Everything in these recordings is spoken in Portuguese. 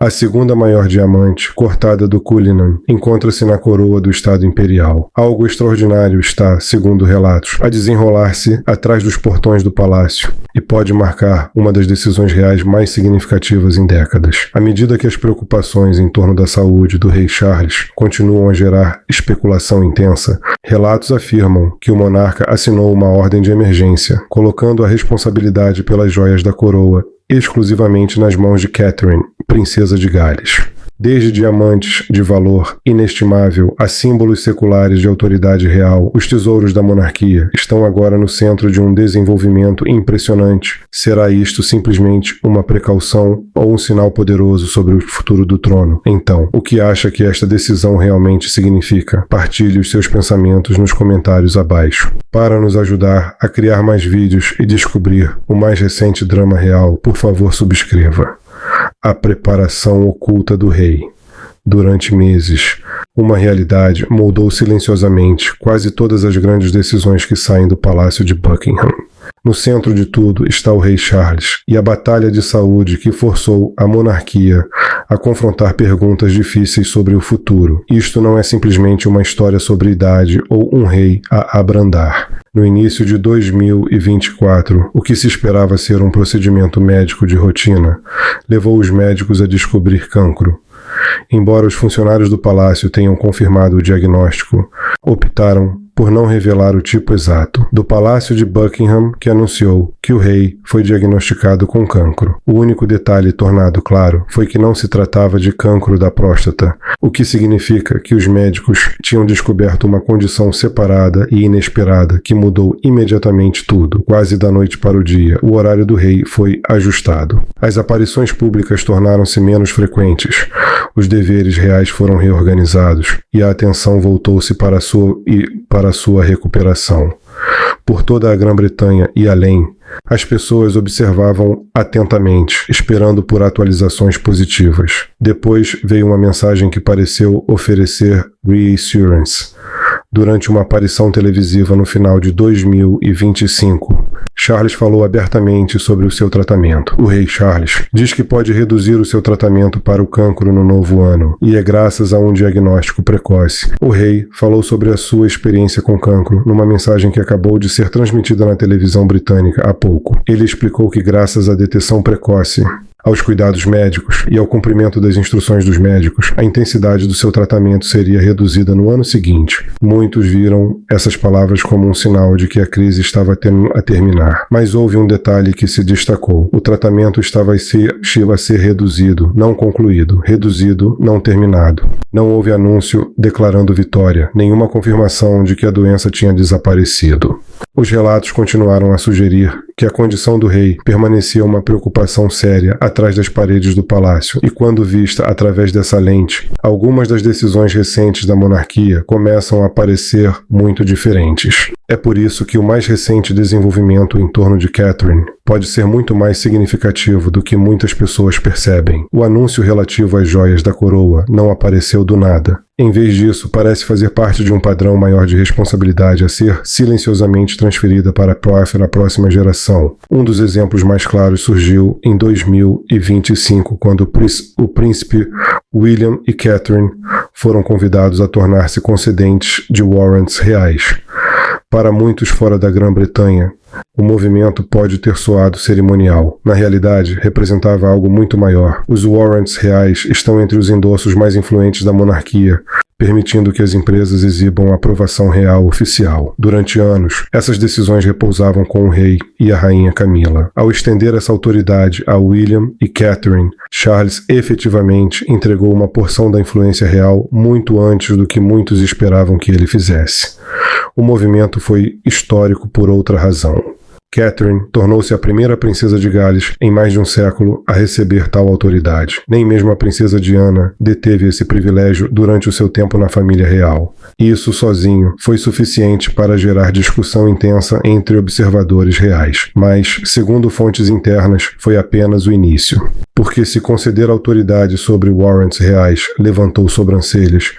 A segunda maior diamante, cortada do Cullinan, encontra-se na coroa do Estado Imperial. Algo extraordinário está, segundo relatos, a desenrolar-se atrás dos portões do palácio e pode marcar uma das decisões reais mais significativas em décadas. À medida que as preocupações em torno da saúde do rei Charles continuam a gerar especulação intensa, relatos afirmam que o monarca assinou uma ordem de emergência, colocando a responsabilidade pelas joias da coroa exclusivamente nas mãos de Catherine, princesa de Gales. Desde diamantes de valor inestimável a símbolos seculares de autoridade real, os tesouros da monarquia estão agora no centro de um desenvolvimento impressionante. Será isto simplesmente uma precaução ou um sinal poderoso sobre o futuro do trono? Então, o que acha que esta decisão realmente significa? Partilhe os seus pensamentos nos comentários abaixo. Para nos ajudar a criar mais vídeos e descobrir o mais recente drama real, por favor subscreva. A preparação oculta do rei. Durante meses, uma realidade moldou silenciosamente quase todas as grandes decisões que saem do Palácio de Buckingham. No centro de tudo está o rei Charles e a batalha de saúde que forçou a monarquia a confrontar perguntas difíceis sobre o futuro. Isto não é simplesmente uma história sobre idade ou um rei a abrandar. No início de 2024, o que se esperava ser um procedimento médico de rotina levou os médicos a descobrir cancro. Embora os funcionários do palácio tenham confirmado o diagnóstico, optaram por não revelar o tipo exato. Do Palácio de Buckingham, que anunciou que o rei foi diagnosticado com cancro. O único detalhe tornado claro foi que não se tratava de cancro da próstata, o que significa que os médicos tinham descoberto uma condição separada e inesperada que mudou imediatamente tudo. Quase da noite para o dia, o horário do rei foi ajustado. As aparições públicas tornaram-se menos frequentes. Os deveres reais foram reorganizados e a atenção voltou-se para a sua recuperação. Por toda a Grã-Bretanha e além, as pessoas observavam atentamente, esperando por atualizações positivas. Depois veio uma mensagem que pareceu oferecer reassurance. Durante uma aparição televisiva no final de 2025, Charles falou abertamente sobre o seu tratamento. O rei Charles diz que pode reduzir o seu tratamento para o cancro no novo ano, e é graças a um diagnóstico precoce. O rei falou sobre a sua experiência com cancro numa mensagem que acabou de ser transmitida na televisão britânica há pouco. Ele explicou que graças à detecção precoce, aos cuidados médicos e ao cumprimento das instruções dos médicos, a intensidade do seu tratamento seria reduzida no ano seguinte. Muitos viram essas palavras como um sinal de que a crise estava a terminar. Mas houve um detalhe que se destacou. O tratamento estava a ser reduzido, não concluído. Reduzido, não terminado. Não houve anúncio declarando vitória, nenhuma confirmação de que a doença tinha desaparecido. Os relatos continuaram a sugerir que a condição do rei permanecia uma preocupação séria atrás das paredes do palácio, e quando vista através dessa lente, algumas das decisões recentes da monarquia começam a parecer muito diferentes. É por isso que o mais recente desenvolvimento em torno de Catherine pode ser muito mais significativo do que muitas pessoas percebem. O anúncio relativo às joias da coroa não apareceu do nada. Em vez disso, parece fazer parte de um padrão maior de responsabilidade a ser silenciosamente transferida para a próxima geração. Um dos exemplos mais claros surgiu em 2025, quando o príncipe William e Catherine foram convidados a tornar-se concedentes de warrants reais. Para muitos fora da Grã-Bretanha, o movimento pode ter soado cerimonial. Na realidade, representava algo muito maior. Os warrants reais estão entre os endossos mais influentes da monarquia, permitindo que as empresas exibam aprovação real oficial. Durante anos, essas decisões repousavam com o rei e a rainha Camila. Ao estender essa autoridade a William e Catherine, Charles efetivamente entregou uma porção da influência real muito antes do que muitos esperavam que ele fizesse. O movimento foi histórico por outra razão. Catherine tornou-se a primeira princesa de Gales em mais de um século a receber tal autoridade. Nem mesmo a princesa Diana deteve esse privilégio durante o seu tempo na família real. Isso sozinho foi suficiente para gerar discussão intensa entre observadores reais, mas, segundo fontes internas, foi apenas o início. Porque se conceder autoridade sobre warrants reais levantou sobrancelhas,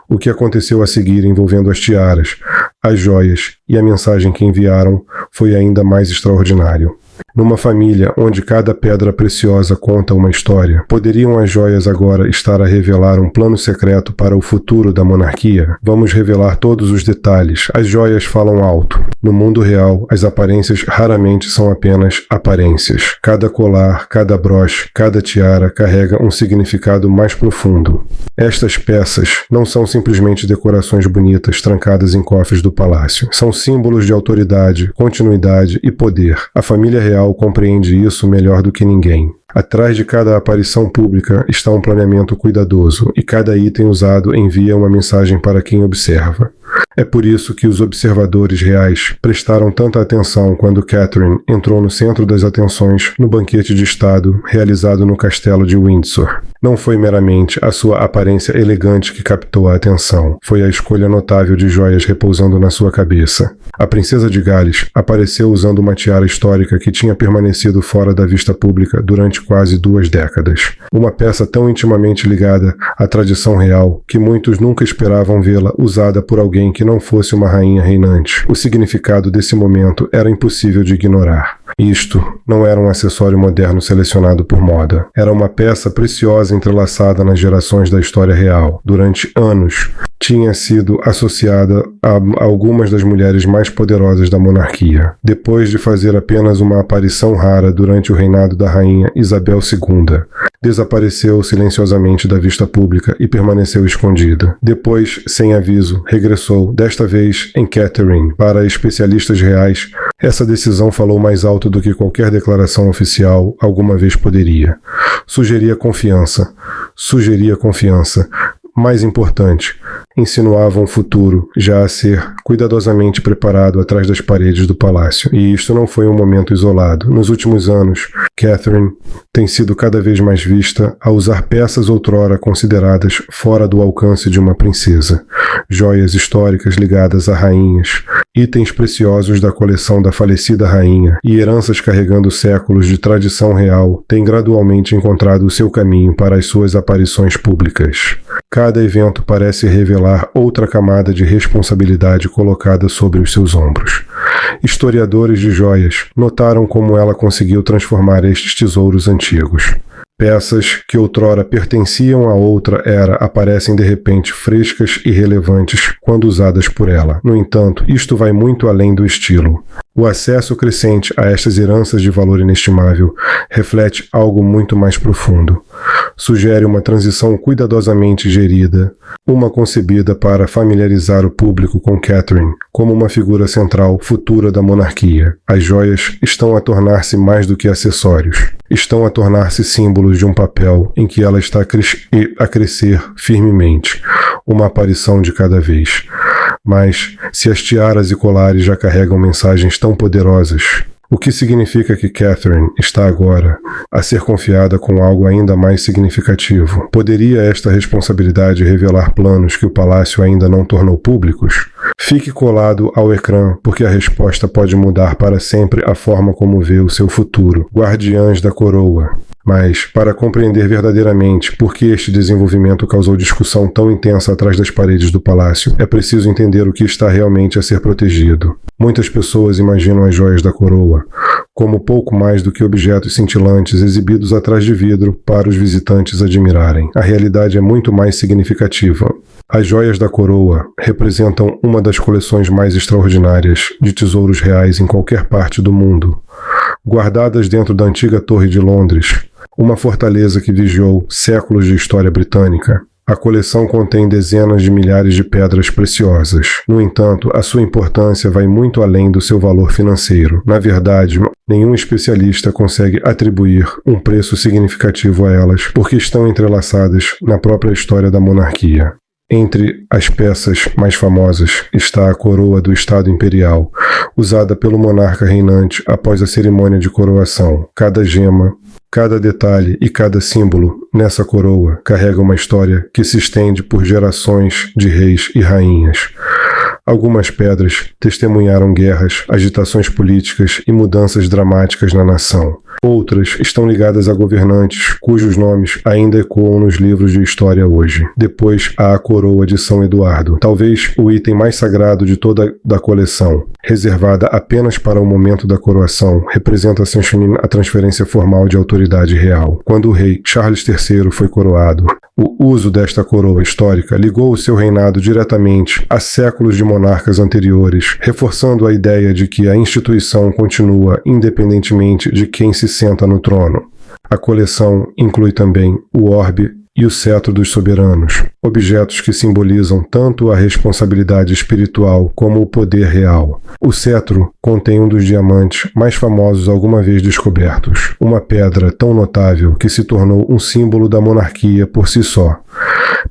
o que aconteceu a seguir envolvendo as tiaras, as joias e a mensagem que enviaram foi ainda mais extraordinário. Numa família onde cada pedra preciosa conta uma história, poderiam as joias agora estar a revelar um plano secreto para o futuro da monarquia? Vamos revelar todos os detalhes. As joias falam alto. No mundo real, as aparências raramente são apenas aparências. Cada colar, cada broche, cada tiara carrega um significado mais profundo. Estas peças não são simplesmente decorações bonitas trancadas em cofres do palácio. São símbolos de autoridade, continuidade e poder. A família real compreende isso melhor do que ninguém. Atrás de cada aparição pública está um planeamento cuidadoso, e cada item usado envia uma mensagem para quem observa. É por isso que os observadores reais prestaram tanta atenção quando Catherine entrou no centro das atenções no banquete de estado realizado no castelo de Windsor. Não foi meramente a sua aparência elegante que captou a atenção, foi a escolha notável de joias repousando na sua cabeça. A princesa de Gales apareceu usando uma tiara histórica que tinha permanecido fora da vista pública durante quase 2 décadas. Uma peça tão intimamente ligada à tradição real que muitos nunca esperavam vê-la usada por alguém que não fosse uma rainha reinante. O significado desse momento era impossível de ignorar. Isto não era um acessório moderno selecionado por moda. Era uma peça preciosa entrelaçada nas gerações da história real. Durante anos, tinha sido associada a algumas das mulheres mais poderosas da monarquia. Depois de fazer apenas uma aparição rara durante o reinado da rainha Isabel II, desapareceu silenciosamente da vista pública e permaneceu escondida. Depois, sem aviso, regressou, desta vez em Catherine. Para especialistas reais, essa decisão falou mais alto do que qualquer declaração oficial alguma vez poderia. Sugeria confiança. Mais importante, insinuava um futuro já a ser cuidadosamente preparado atrás das paredes do palácio. E isto não foi um momento isolado. Nos últimos anos, Catherine tem sido cada vez mais vista a usar peças outrora consideradas fora do alcance de uma princesa. Joias históricas ligadas a rainhas, itens preciosos da coleção da falecida rainha e heranças carregando séculos de tradição real têm gradualmente encontrado o seu caminho para as suas aparições públicas. Cada evento parece revelar outra camada de responsabilidade colocada sobre os seus ombros. Historiadores de joias notaram como ela conseguiu transformar estes tesouros antigos. Peças que outrora pertenciam a outra era aparecem de repente frescas e relevantes quando usadas por ela. No entanto, isto vai muito além do estilo. O acesso crescente a estas heranças de valor inestimável reflete algo muito mais profundo. Sugere uma transição cuidadosamente gerida, uma concebida para familiarizar o público com Catherine como uma figura central futura da monarquia. As joias estão a tornar-se mais do que acessórios. Estão a tornar-se símbolos de um papel em que ela está a crescer firmemente, uma aparição de cada vez. Mas, se as tiaras e colares já carregam mensagens tão poderosas, o que significa que Catherine está agora a ser confiada com algo ainda mais significativo? Poderia esta responsabilidade revelar planos que o palácio ainda não tornou públicos? Fique colado ao ecrã, porque a resposta pode mudar para sempre a forma como vê o seu futuro. Guardiãs da Coroa. Mas, para compreender verdadeiramente por que este desenvolvimento causou discussão tão intensa atrás das paredes do palácio, é preciso entender o que está realmente a ser protegido. Muitas pessoas imaginam as joias da coroa como pouco mais do que objetos cintilantes exibidos atrás de vidro para os visitantes admirarem. A realidade é muito mais significativa. As joias da coroa representam uma das coleções mais extraordinárias de tesouros reais em qualquer parte do mundo. Guardadas dentro da antiga Torre de Londres, uma fortaleza que vigiou séculos de história britânica, a coleção contém dezenas de milhares de pedras preciosas. No entanto, a sua importância vai muito além do seu valor financeiro. Na verdade, nenhum especialista consegue atribuir um preço significativo a elas, porque estão entrelaçadas na própria história da monarquia. Entre as peças mais famosas está a coroa do Estado Imperial, usada pelo monarca reinante após a cerimônia de coroação. Cada gema, cada detalhe e cada símbolo nessa coroa carrega uma história que se estende por gerações de reis e rainhas. Algumas pedras testemunharam guerras, agitações políticas e mudanças dramáticas na nação. Outras estão ligadas a governantes cujos nomes ainda ecoam nos livros de história hoje. Depois há a coroa de São Eduardo, talvez o item mais sagrado de toda a coleção. Reservada apenas para o momento da coroação, representa a transferência formal de autoridade real. Quando o rei Charles III foi coroado, o uso desta coroa histórica ligou o seu reinado diretamente a séculos de monarcas anteriores, reforçando a ideia de que a instituição continua independentemente de quem se senta no trono. A coleção inclui também o orbe e o cetro dos soberanos, objetos que simbolizam tanto a responsabilidade espiritual como o poder real. O cetro contém um dos diamantes mais famosos alguma vez descobertos, uma pedra tão notável que se tornou um símbolo da monarquia por si só.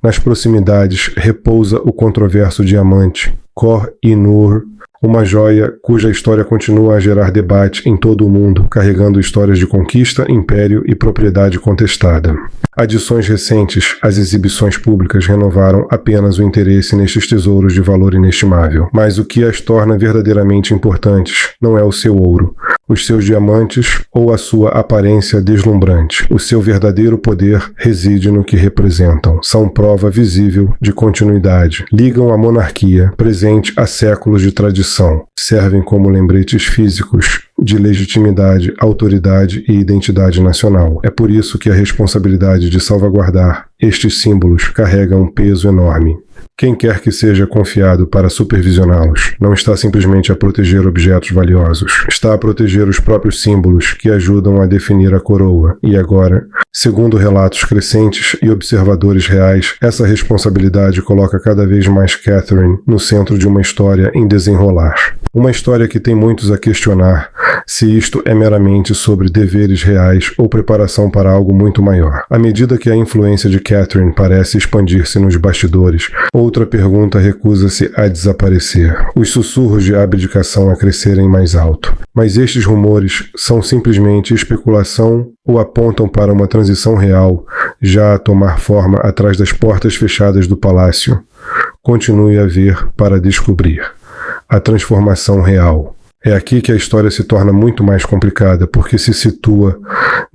Nas proximidades repousa o controverso diamante Koh-i-Noor, uma joia cuja história continua a gerar debate em todo o mundo, carregando histórias de conquista, império e propriedade contestada. Adições recentes às exibições públicas renovaram apenas o interesse nestes tesouros de valor inestimável. Mas o que as torna verdadeiramente importantes não é o seu ouro, os seus diamantes ou a sua aparência deslumbrante. O seu verdadeiro poder reside no que representam. São prova visível de continuidade. Ligam a monarquia, presente há séculos de tradição. Servem como lembretes físicos de legitimidade, autoridade e identidade nacional. É por isso que a responsabilidade de salvaguardar estes símbolos carrega um peso enorme. Quem quer que seja confiado para supervisioná-los não está simplesmente a proteger objetos valiosos, está a proteger os próprios símbolos que ajudam a definir a coroa. E agora, segundo relatos crescentes e observadores reais, essa responsabilidade coloca cada vez mais Catherine no centro de uma história em desenrolar. Uma história que tem muitos a questionar se isto é meramente sobre deveres reais ou preparação para algo muito maior. À medida que a influência de Catherine parece expandir-se nos bastidores, outra pergunta recusa-se a desaparecer. Os sussurros de abdicação a crescerem mais alto. Mas estes rumores são simplesmente especulação ou apontam para uma transição real já a tomar forma atrás das portas fechadas do palácio? Continue a ver para descobrir. A transformação real. É aqui que a história se torna muito mais complicada, porque se situa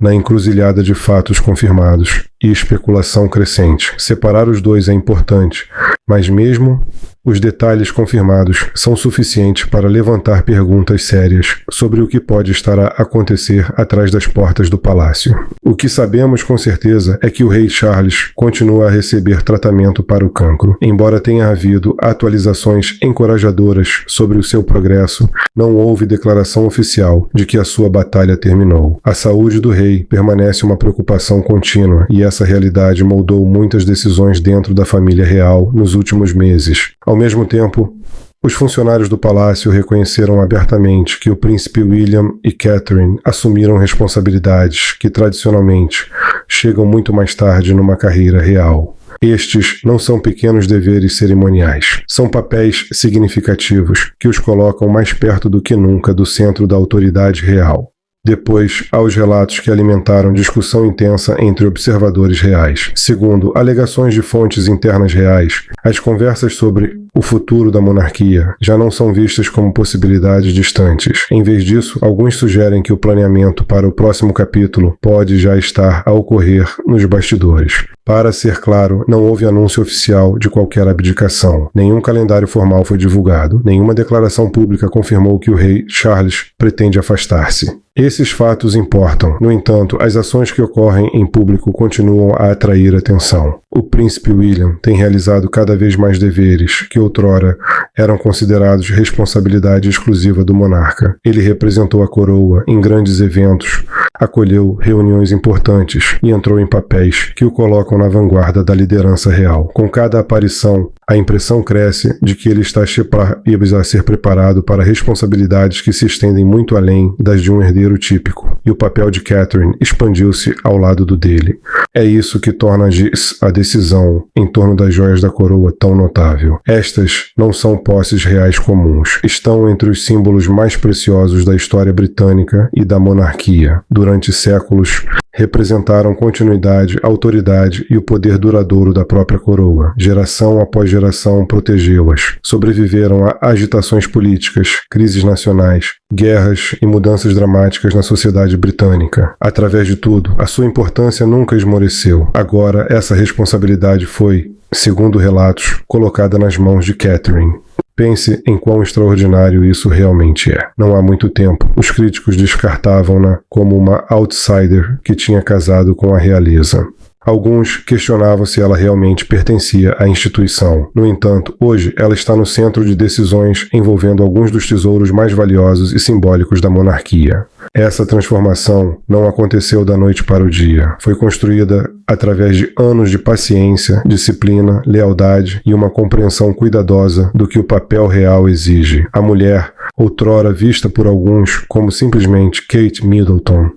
na encruzilhada de fatos confirmados e especulação crescente. Separar os dois é importante, mas mesmo os detalhes confirmados são suficientes para levantar perguntas sérias sobre o que pode estar a acontecer atrás das portas do palácio. O que sabemos com certeza é que o rei Charles continua a receber tratamento para o cancro. Embora tenha havido atualizações encorajadoras sobre o seu progresso, não houve declaração oficial de que a sua batalha terminou. A saúde do rei permanece uma preocupação contínua e essa realidade moldou muitas decisões dentro da família real nos últimos meses. Ao mesmo tempo, os funcionários do palácio reconheceram abertamente que o príncipe William e Catherine assumiram responsabilidades que tradicionalmente chegam muito mais tarde numa carreira real. Estes não são pequenos deveres cerimoniais, são papéis significativos que os colocam mais perto do que nunca do centro da autoridade real. Depois, há os relatos que alimentaram discussão intensa entre observadores reais. Segundo alegações de fontes internas reais, as conversas sobre o futuro da monarquia já não são vistas como possibilidades distantes. Em vez disso, alguns sugerem que o planeamento para o próximo capítulo pode já estar a ocorrer nos bastidores. Para ser claro, não houve anúncio oficial de qualquer abdicação. Nenhum calendário formal foi divulgado. Nenhuma declaração pública confirmou que o rei Charles pretende afastar-se. Esses fatos importam. No entanto, as ações que ocorrem em público continuam a atrair atenção. O príncipe William tem realizado cada vez mais deveres que outrora eram considerados responsabilidade exclusiva do monarca. Ele representou a coroa em grandes eventos, acolheu reuniões importantes e entrou em papéis que o colocam na vanguarda da liderança real. Com cada aparição, a impressão cresce de que ele está a ser preparado para responsabilidades que se estendem muito além das de um herdeiro típico, e o papel de Catherine expandiu-se ao lado do dele. É isso que torna a decisão em torno das joias da coroa tão notável. Estas não são posses reais comuns. Estão entre os símbolos mais preciosos da história britânica e da monarquia. Durante séculos, representaram continuidade, autoridade e o poder duradouro da própria coroa. Geração após geração protegeu-as. Sobreviveram a agitações políticas, crises nacionais, guerras e mudanças dramáticas na sociedade britânica. Através de tudo, a sua importância nunca esmoreceu. Agora, essa responsabilidade foi, segundo relatos, colocada nas mãos de Catherine. Pense em quão extraordinário isso realmente é. Não há muito tempo, os críticos descartavam-na como uma outsider que tinha casado com a realeza. Alguns questionavam se ela realmente pertencia à instituição. No entanto, hoje ela está no centro de decisões envolvendo alguns dos tesouros mais valiosos e simbólicos da monarquia. Essa transformação não aconteceu da noite para o dia. Foi construída através de anos de paciência, disciplina, lealdade e uma compreensão cuidadosa do que o papel real exige. A mulher, outrora vista por alguns como simplesmente Kate Middleton,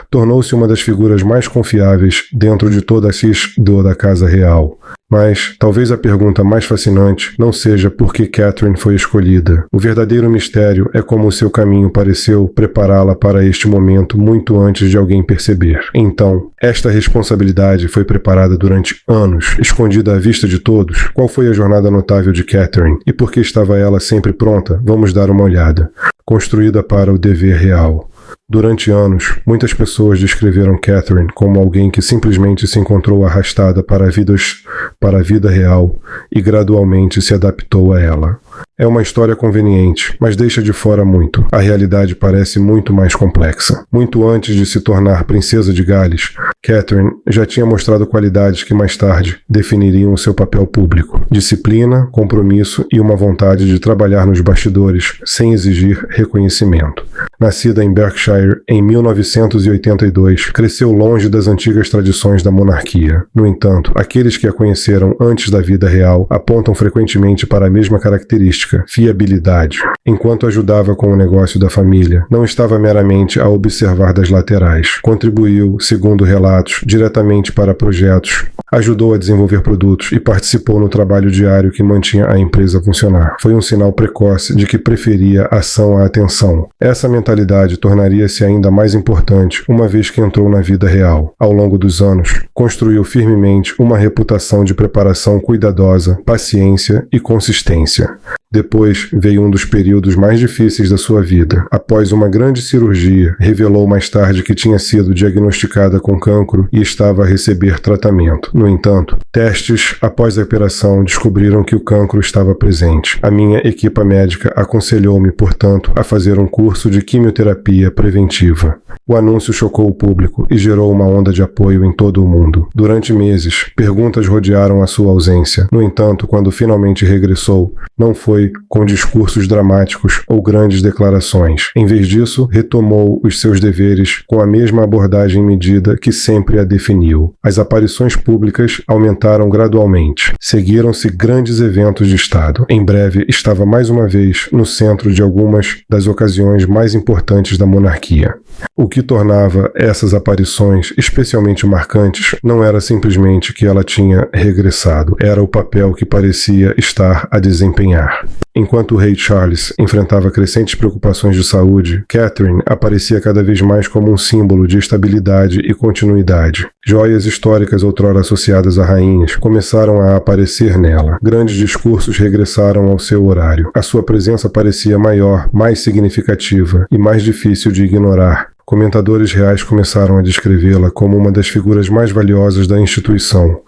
tornou-se uma das figuras mais confiáveis dentro de toda a cisdor da Casa Real. Mas talvez a pergunta mais fascinante não seja por que Catherine foi escolhida. O verdadeiro mistério é como o seu caminho pareceu prepará-la para este momento muito antes de alguém perceber. Então, esta responsabilidade foi preparada durante anos, escondida à vista de todos. Qual foi a jornada notável de Catherine? E por que estava ela sempre pronta? Vamos dar uma olhada. Construída para o dever real. Durante anos, muitas pessoas descreveram Catherine como alguém que simplesmente se encontrou arrastada para a vida real e gradualmente se adaptou a ela. É uma história conveniente, mas deixa de fora muito. A realidade parece muito mais complexa. Muito antes de se tornar princesa de Gales, Catherine já tinha mostrado qualidades que mais tarde definiriam o seu papel público. Disciplina, compromisso e uma vontade de trabalhar nos bastidores sem exigir reconhecimento. Nascida em Berkshire em 1982, cresceu longe das antigas tradições da monarquia. No entanto, aqueles que a conheceram antes da vida real apontam frequentemente para a mesma característica: fiabilidade. Enquanto ajudava com o negócio da família, não estava meramente a observar das laterais. Contribuiu, segundo relatos, diretamente para projetos, ajudou a desenvolver produtos e participou no trabalho diário que mantinha a empresa funcionar. Foi um sinal precoce de que preferia ação à atenção. Essa mentalidade tornaria-se ainda mais importante uma vez que entrou na vida real. Ao longo dos anos, construiu firmemente uma reputação de preparação cuidadosa, paciência e consistência. Depois veio um dos períodos mais difíceis da sua vida. Após uma grande cirurgia, revelou mais tarde que tinha sido diagnosticada com cancro e estava a receber tratamento. No entanto, testes após a operação descobriram que o cancro estava presente. A minha equipe médica aconselhou-me, portanto, a fazer um curso de quimioterapia preventiva. O anúncio chocou o público e gerou uma onda de apoio em todo o mundo. Durante meses, perguntas rodearam a sua ausência. No entanto, quando finalmente regressou, não foi com discursos dramáticos ou grandes declarações. Em vez disso, retomou os seus deveres com a mesma abordagem medida que sempre a definiu. As aparições públicas aumentaram gradualmente. Seguiram-se grandes eventos de Estado. Em breve, estava mais uma vez no centro de algumas das ocasiões mais importantes da monarquia. O que tornava essas aparições especialmente marcantes não era simplesmente que ela tinha regressado, era o papel que parecia estar a desempenhar. Enquanto o rei Charles enfrentava crescentes preocupações de saúde, Catherine aparecia cada vez mais como um símbolo de estabilidade e continuidade. Joias históricas outrora associadas a rainhas começaram a aparecer nela. Grandes discursos regressaram ao seu horário. A sua presença parecia maior, mais significativa e mais difícil de ignorar. Comentadores reais começaram a descrevê-la como uma das figuras mais valiosas da instituição,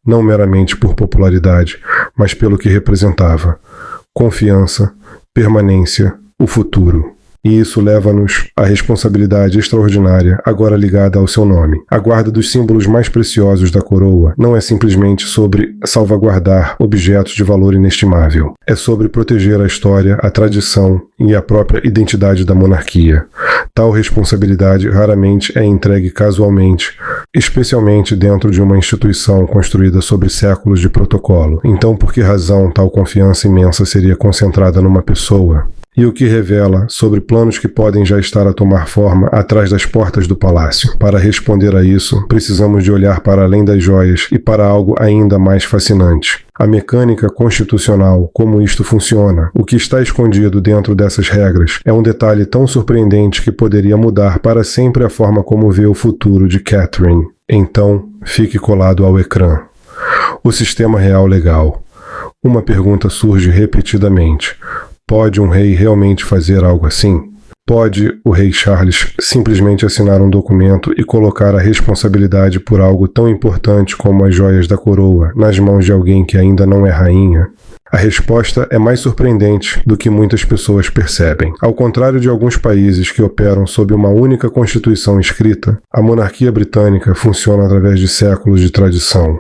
não meramente por popularidade, mas pelo que representava: confiança, permanência, o futuro. E isso leva-nos à responsabilidade extraordinária, agora ligada ao seu nome. A guarda dos símbolos mais preciosos da coroa não é simplesmente sobre salvaguardar objetos de valor inestimável. É sobre proteger a história, a tradição e a própria identidade da monarquia. Tal responsabilidade raramente é entregue casualmente, especialmente dentro de uma instituição construída sobre séculos de protocolo. Então, por que razão tal confiança imensa seria concentrada numa pessoa? e o que revela sobre planos que podem já estar a tomar forma atrás das portas do palácio. Para responder a isso, precisamos de olhar para além das joias e para algo ainda mais fascinante. A mecânica constitucional, como isto funciona, o que está escondido dentro dessas regras, é um detalhe tão surpreendente que poderia mudar para sempre a forma como vê o futuro de Catherine. Então, fique colado ao ecrã. O sistema real legal. Uma pergunta surge repetidamente. Pode um rei realmente fazer algo assim? Pode o rei Charles simplesmente assinar um documento e colocar a responsabilidade por algo tão importante como as joias da coroa nas mãos de alguém que ainda não é rainha? A resposta é mais surpreendente do que muitas pessoas percebem. Ao contrário de alguns países que operam sob uma única constituição escrita, a monarquia britânica funciona através de séculos de tradição,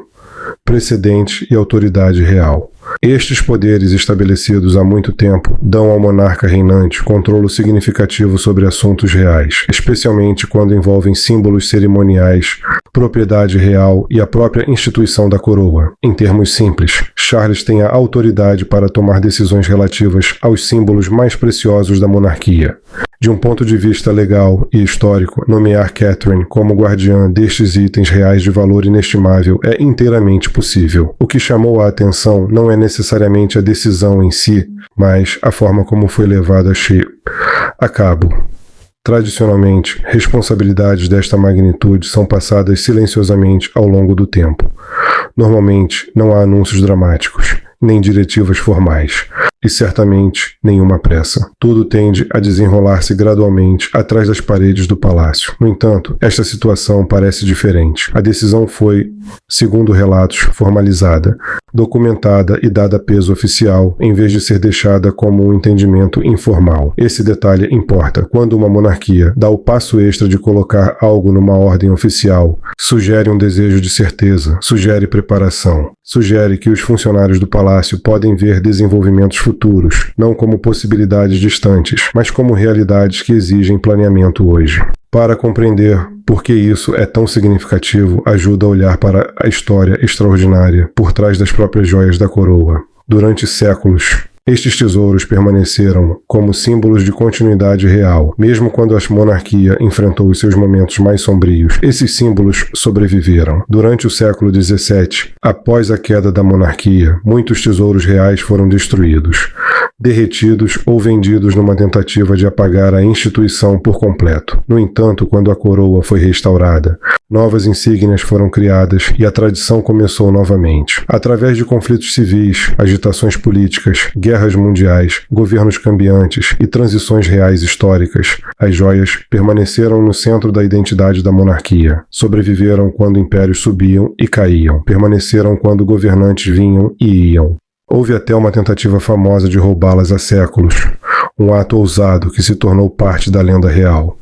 precedente e autoridade real. Estes poderes estabelecidos há muito tempo dão ao monarca reinante controle significativo sobre assuntos reais, especialmente quando envolvem símbolos cerimoniais, propriedade real e a própria instituição da coroa. Em termos simples, Charles tem a autoridade para tomar decisões relativas aos símbolos mais preciosos da monarquia. De um ponto de vista legal e histórico, nomear Catherine como guardiã destes itens reais de valor inestimável é inteiramente possível. O que chamou a atenção não é necessariamente a decisão em si, mas a forma como foi levada a cabo. Tradicionalmente, responsabilidades desta magnitude são passadas silenciosamente ao longo do tempo. Normalmente, não há anúncios dramáticos, nem diretivas formais, e certamente nenhuma pressa. Tudo tende a desenrolar-se gradualmente atrás das paredes do palácio. No entanto, esta situação parece diferente. A decisão foi, segundo relatos, formalizada, documentada e dada peso oficial, em vez de ser deixada como um entendimento informal. Esse detalhe importa. Quando uma monarquia dá o passo extra de colocar algo numa ordem oficial, sugere um desejo de certeza, sugere preparação, sugere que os funcionários do palácio podem ver desenvolvimentos futuros, não como possibilidades distantes, mas como realidades que exigem planeamento hoje. Para compreender por que isso é tão significativo, ajuda a olhar para a história extraordinária por trás das próprias joias da coroa. Durante séculos, estes tesouros permaneceram como símbolos de continuidade real, mesmo quando a monarquia enfrentou os seus momentos mais sombrios. Esses símbolos sobreviveram. Durante o século XVII, após a queda da monarquia, muitos tesouros reais foram destruídos, derretidos ou vendidos numa tentativa de apagar a instituição por completo. No entanto, quando a coroa foi restaurada, novas insígnias foram criadas e a tradição começou novamente. Através de conflitos civis, agitações políticas, guerras mundiais, governos cambiantes e transições reais históricas, as joias permaneceram no centro da identidade da monarquia. Sobreviveram quando impérios subiam e caíam, permaneceram quando governantes vinham e iam. Houve até uma tentativa famosa de roubá-las há séculos, um ato ousado que se tornou parte da lenda real.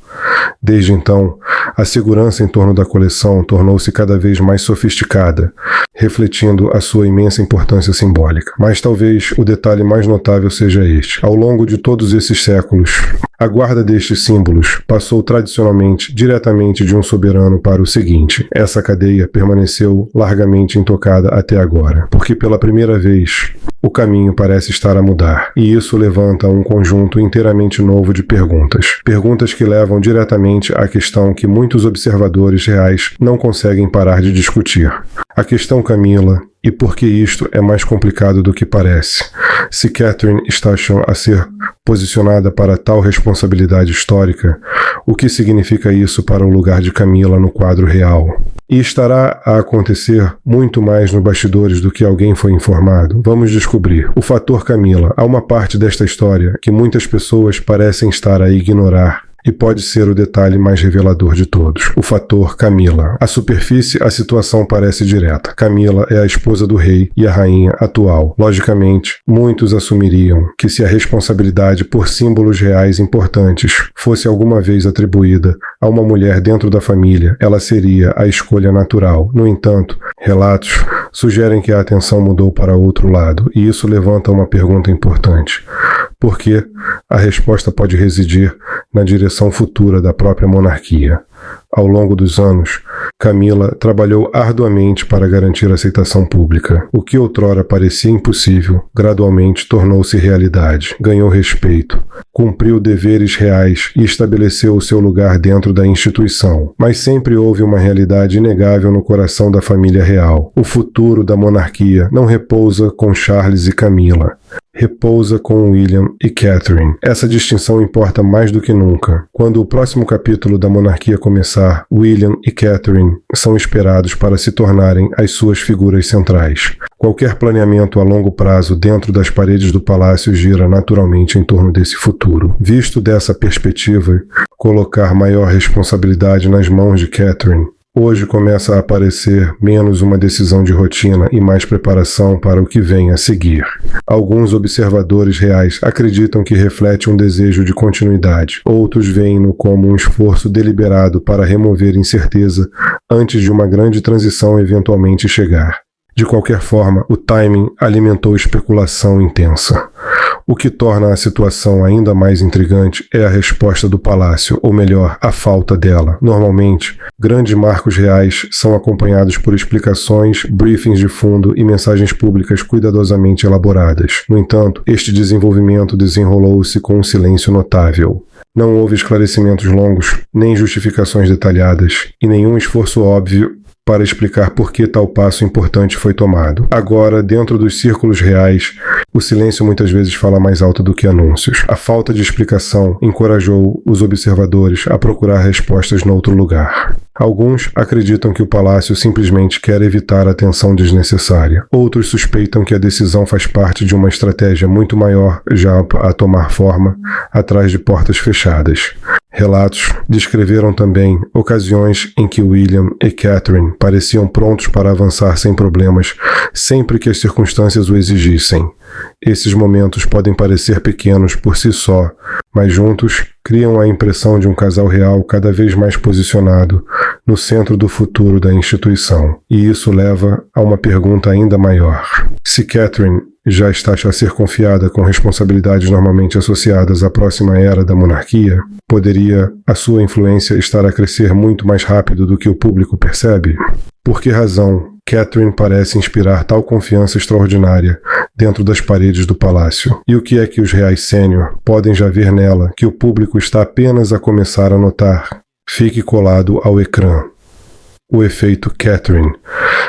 Desde então, a segurança em torno da coleção tornou-se cada vez mais sofisticada, refletindo a sua imensa importância simbólica. Mas talvez o detalhe mais notável seja este. Ao longo de todos esses séculos, a guarda destes símbolos passou tradicionalmente diretamente de um soberano para o seguinte. Essa cadeia permaneceu largamente intocada até agora, porque pela primeira vez o caminho parece estar a mudar, e isso levanta um conjunto inteiramente novo de perguntas. Perguntas que levam diretamente à questão que muitos observadores reais não conseguem parar de discutir. A questão Camila, e por que isto é mais complicado do que parece. Se Catherine está a ser posicionada para tal responsabilidade histórica, o que significa isso para o lugar de Camila no quadro real? E estará a acontecer muito mais nos bastidores do que alguém foi informado? Vamos descobrir. O fator Camila. Há uma parte desta história que muitas pessoas parecem estar a ignorar. E pode ser o detalhe mais revelador de todos. O fator Camila. À superfície, a situação parece direta. Camila é a esposa do rei e a rainha atual. Logicamente, muitos assumiriam que se a responsabilidade por símbolos reais importantes fosse alguma vez atribuída a uma mulher dentro da família, ela seria a escolha natural. No entanto, relatos sugerem que a atenção mudou para outro lado, e isso levanta uma pergunta importante. Porque a resposta pode residir na direção futura da própria monarquia. Ao longo dos anos, Camila trabalhou arduamente para garantir a aceitação pública. O que outrora parecia impossível, gradualmente tornou-se realidade. Ganhou respeito, cumpriu deveres reais e estabeleceu o seu lugar dentro da instituição. Mas sempre houve uma realidade inegável no coração da família real. O futuro da monarquia não repousa com Charles e Camila. Repousa com William e Catherine. Essa distinção importa mais do que nunca. Quando o próximo capítulo da monarquia começar, William e Catherine são esperados para se tornarem as suas figuras centrais. Qualquer planeamento a longo prazo dentro das paredes do palácio gira naturalmente em torno desse futuro. Visto dessa perspectiva, colocar maior responsabilidade nas mãos de Catherine hoje começa a aparecer menos uma decisão de rotina e mais preparação para o que vem a seguir. Alguns observadores reais acreditam que reflete um desejo de continuidade. Outros veem-no como um esforço deliberado para remover incerteza antes de uma grande transição eventualmente chegar. De qualquer forma, o timing alimentou especulação intensa. O que torna a situação ainda mais intrigante é a resposta do palácio, ou melhor, a falta dela. Normalmente, grandes marcos reais são acompanhados por explicações, briefings de fundo e mensagens públicas cuidadosamente elaboradas. No entanto, este desenvolvimento desenrolou-se com um silêncio notável. Não houve esclarecimentos longos, nem justificações detalhadas, e nenhum esforço óbvio para explicar por que tal passo importante foi tomado. Agora, dentro dos círculos reais, o silêncio muitas vezes fala mais alto do que anúncios. A falta de explicação encorajou os observadores a procurar respostas noutro lugar. Alguns acreditam que o palácio simplesmente quer evitar a tensão desnecessária. Outros suspeitam que a decisão faz parte de uma estratégia muito maior já a tomar forma atrás de portas fechadas. Relatos descreveram também ocasiões em que William e Catherine pareciam prontos para avançar sem problemas, sempre que as circunstâncias o exigissem. Esses momentos podem parecer pequenos por si só, mas juntos criam a impressão de um casal real cada vez mais posicionado no centro do futuro da instituição. E isso leva a uma pergunta ainda maior. Se Catherine já está a ser confiada com responsabilidades normalmente associadas à próxima era da monarquia, poderia a sua influência estar a crescer muito mais rápido do que o público percebe? Por que razão Catherine parece inspirar tal confiança extraordinária dentro das paredes do palácio? E o que é que os reais sênior podem já ver nela que o público está apenas a começar a notar? Fique colado ao ecrã. O efeito Catherine.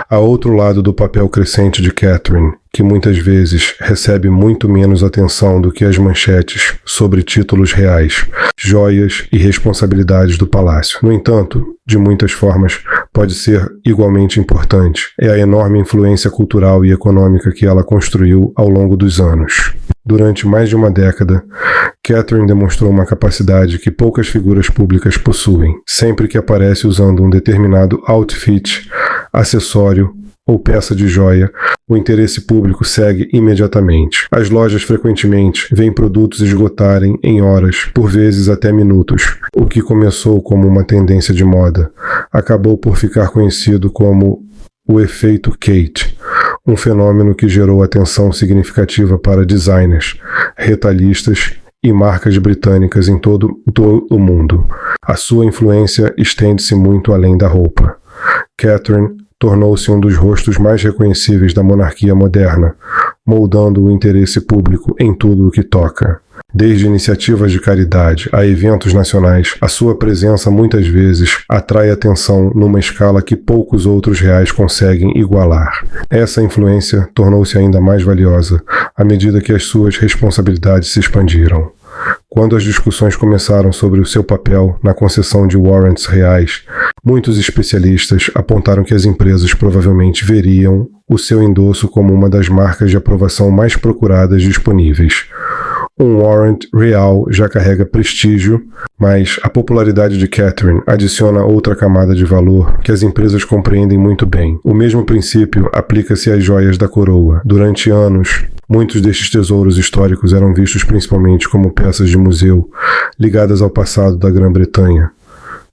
A outro lado do papel crescente de Catherine, que muitas vezes recebe muito menos atenção do que as manchetes sobre títulos reais, joias e responsabilidades do palácio. No entanto, de muitas formas, pode ser igualmente importante. É a enorme influência cultural e econômica que ela construiu ao longo dos anos. Durante mais de uma década, Catherine demonstrou uma capacidade que poucas figuras públicas possuem. Sempre que aparece usando um determinado outfit, acessório ou peça de joia, o interesse público segue imediatamente. As lojas frequentemente veem produtos esgotarem em horas, por vezes até minutos. O que começou como uma tendência de moda acabou por ficar conhecido como o efeito Kate, um fenômeno que gerou atenção significativa para designers, retalhistas e marcas britânicas em todo o mundo. A sua influência estende-se muito além da roupa. Catherine tornou-se um dos rostos mais reconhecíveis da monarquia moderna, moldando o interesse público em tudo o que toca. Desde iniciativas de caridade a eventos nacionais, a sua presença muitas vezes atrai atenção numa escala que poucos outros reais conseguem igualar. Essa influência tornou-se ainda mais valiosa à medida que as suas responsabilidades se expandiram. Quando as discussões começaram sobre o seu papel na concessão de warrants reais, muitos especialistas apontaram que as empresas provavelmente veriam o seu endosso como uma das marcas de aprovação mais procuradas disponíveis. Um warrant real já carrega prestígio, mas a popularidade de Catherine adiciona outra camada de valor que as empresas compreendem muito bem. O mesmo princípio aplica-se às joias da coroa. Durante anos, muitos destes tesouros históricos eram vistos principalmente como peças de museu, ligadas ao passado da Grã-Bretanha.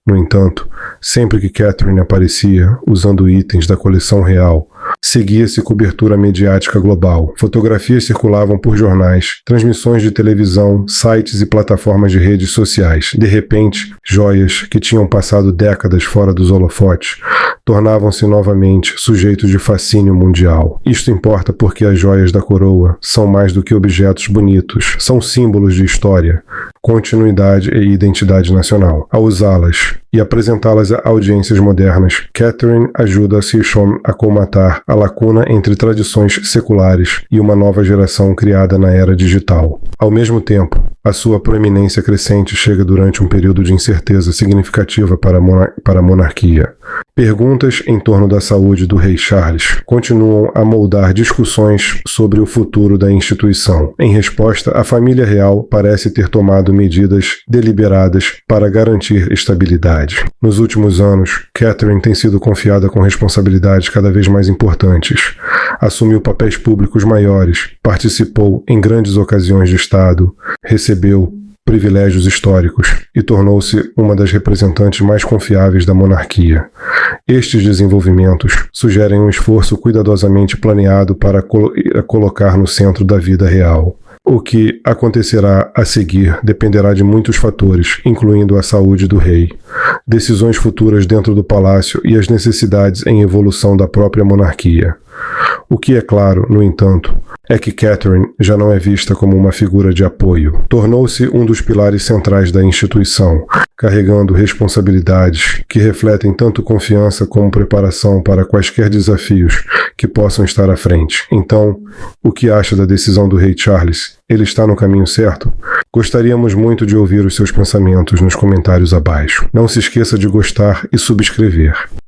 No entanto, sempre que Catherine aparecia usando itens da coleção real, seguia-se cobertura mediática global. Fotografias circulavam por jornais, transmissões de televisão, sites e plataformas de redes sociais. De repente, joias que tinham passado décadas fora dos holofotes tornavam-se novamente sujeitos de fascínio mundial. Isto importa porque as joias da coroa são mais do que objetos bonitos, são símbolos de história, continuidade e identidade nacional. Ao usá-las e apresentá-las a audiências modernas, Catherine ajuda Sirchom a colmatar a lacuna entre tradições seculares e uma nova geração criada na era digital. Ao mesmo tempo, a sua proeminência crescente chega durante um período de incerteza significativa para a monarquia. Perguntas em torno da saúde do rei Charles continuam a moldar discussões sobre o futuro da instituição. Em resposta, a família real parece ter tomado medidas deliberadas para garantir estabilidade. Nos últimos anos, Catherine tem sido confiada com responsabilidades cada vez mais importantes. Assumiu papéis públicos maiores, participou em grandes ocasiões de Estado, recebeu privilégios históricos e tornou-se uma das representantes mais confiáveis da monarquia. Estes desenvolvimentos sugerem um esforço cuidadosamente planeado para colocar no centro da vida real. O que acontecerá a seguir dependerá de muitos fatores, incluindo a saúde do rei, decisões futuras dentro do palácio e as necessidades em evolução da própria monarquia. O que é claro, no entanto, é que Catherine já não é vista como uma figura de apoio. Tornou-se um dos pilares centrais da instituição, carregando responsabilidades que refletem tanto confiança como preparação para quaisquer desafios que possam estar à frente. Então, o que acha da decisão do rei Charles? Ele está no caminho certo? Gostaríamos muito de ouvir os seus pensamentos nos comentários abaixo. Não se esqueça de gostar e subscrever.